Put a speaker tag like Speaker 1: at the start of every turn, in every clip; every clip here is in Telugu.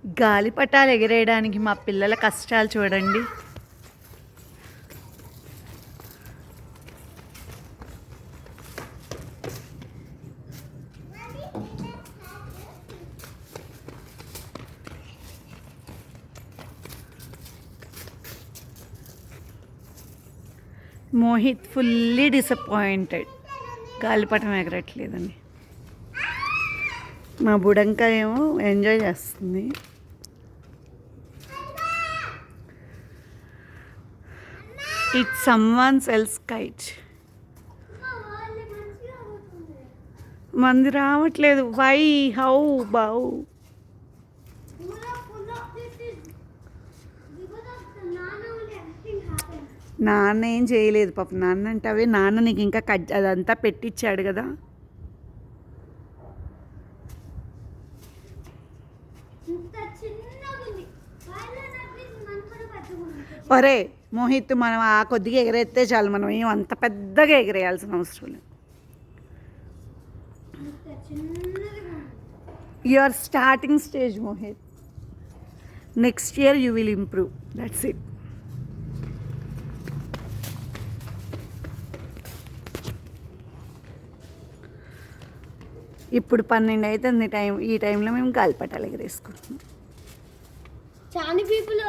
Speaker 1: గాలిపటాలు ఎగిరేయడానికి మా పిల్లల కష్టాలు చూడండి. మోహిత్ ఫుల్లీ డిసప్పాయింటెడ్, గాలిపటం ఎగరట్లేదని. మా బుడంక ఏమో ఎంజాయ్ చేస్తుంది. It's someone's else kite. మంది రావట్లేదు. వై, హౌ, బౌ. నాన్న ఏం చేయలేదు పాప. నాన్న అంటే అవే, నాన్న నీకు ఇంకా అదంతా పెట్టించాడు కదా. ఒరే మోహిత్, మనం ఆ కొద్దిగా ఎగరేస్తే చాలు, మనం ఏం అంత పెద్దగా ఎగరేయాల్సిన అవసరం లేదు. You are starting stage Mohit. Next year you will improve, that's it. ఇప్పుడు 12 అవుతుంది టైం. ఈ టైంలో మేము గాలిపటాలు ఎగరేసుకుంటున్నాం.
Speaker 2: చాలా పీపుల్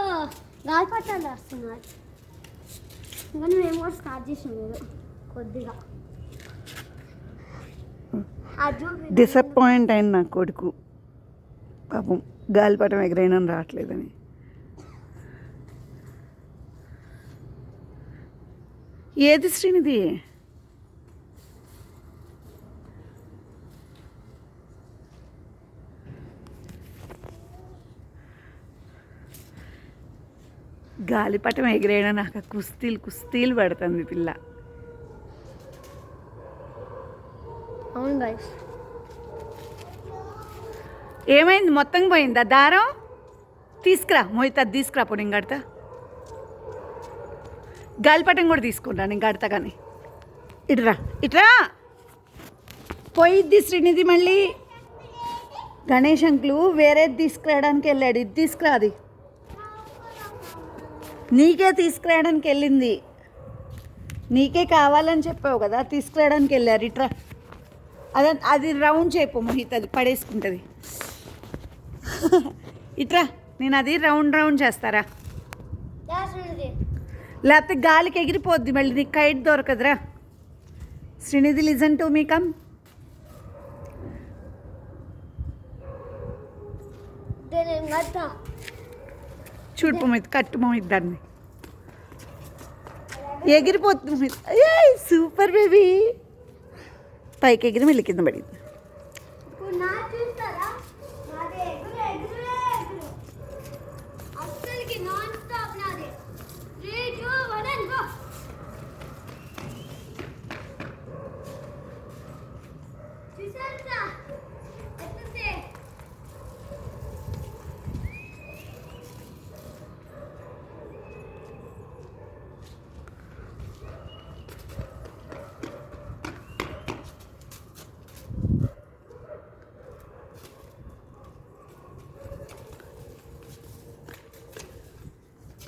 Speaker 2: గాలిపటాలు వేస్తున్నారు, కానీ మేము కూడా స్టార్ట్ చేసాం కొద్దిగా.
Speaker 1: డిసప్పాయింట్ అయింది నా కొడుకు పాపం, గాలిపటం ఎగరైనా రావట్లేదని. ఏది శ్రీనిధి? గాలిపటం ఎగిరేయడా నాకు కుస్తీలు పడుతుంది పిల్ల.
Speaker 2: అవును గైస్.
Speaker 1: ఏమైంది? మొత్తం పోయిందా దారం? తీసుకురా మోహిత్, అది తీసుకురా. పో నేను కడతా. గాలిపటం కూడా తీసుకుంటా నేను కడతా. కానీ ఇట్రా పోయిద్ది శ్రీనిధి. మళ్ళీ గణేష్ అంకులు వేరేది తీసుకురావడానికి వెళ్ళాడు. ఇది తీసుకురా, అది నీకే తీసుకురావడానికి వెళ్ళింది. నీకే కావాలని చెప్పావు కదా, తీసుకురావడానికి వెళ్ళారు. ఇట్రా, అది రౌండ్ చేయపో మోహిత్, అది పడేసుకుంటుంది. ఇట్రా, నేను అది రౌండ్ చేస్తారా, లేకపోతే గాలికి ఎగిరిపోద్ది మళ్ళీ, నీకు కైట్ దొరకదురా. Srinidhi, listen to me, come. చూడు మోహిత్, కట్టు మోహిత్, దాన్ని ఎగిరిపోతుంది మోహిత్. Super baby. పైకి ఎగిరి మళ్ళీ కింద పడింది.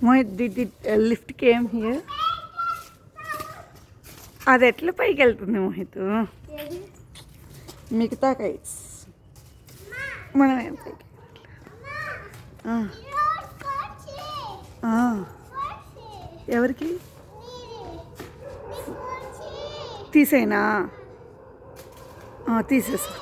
Speaker 1: Mohit, did it lift came here? అది ఎట్లా పైకి వెళ్తుంది మోహిత్? మిగతా కైట్స్ మనం ఏం పైకి. ఎవరికి తీసేనా? తీసేసా.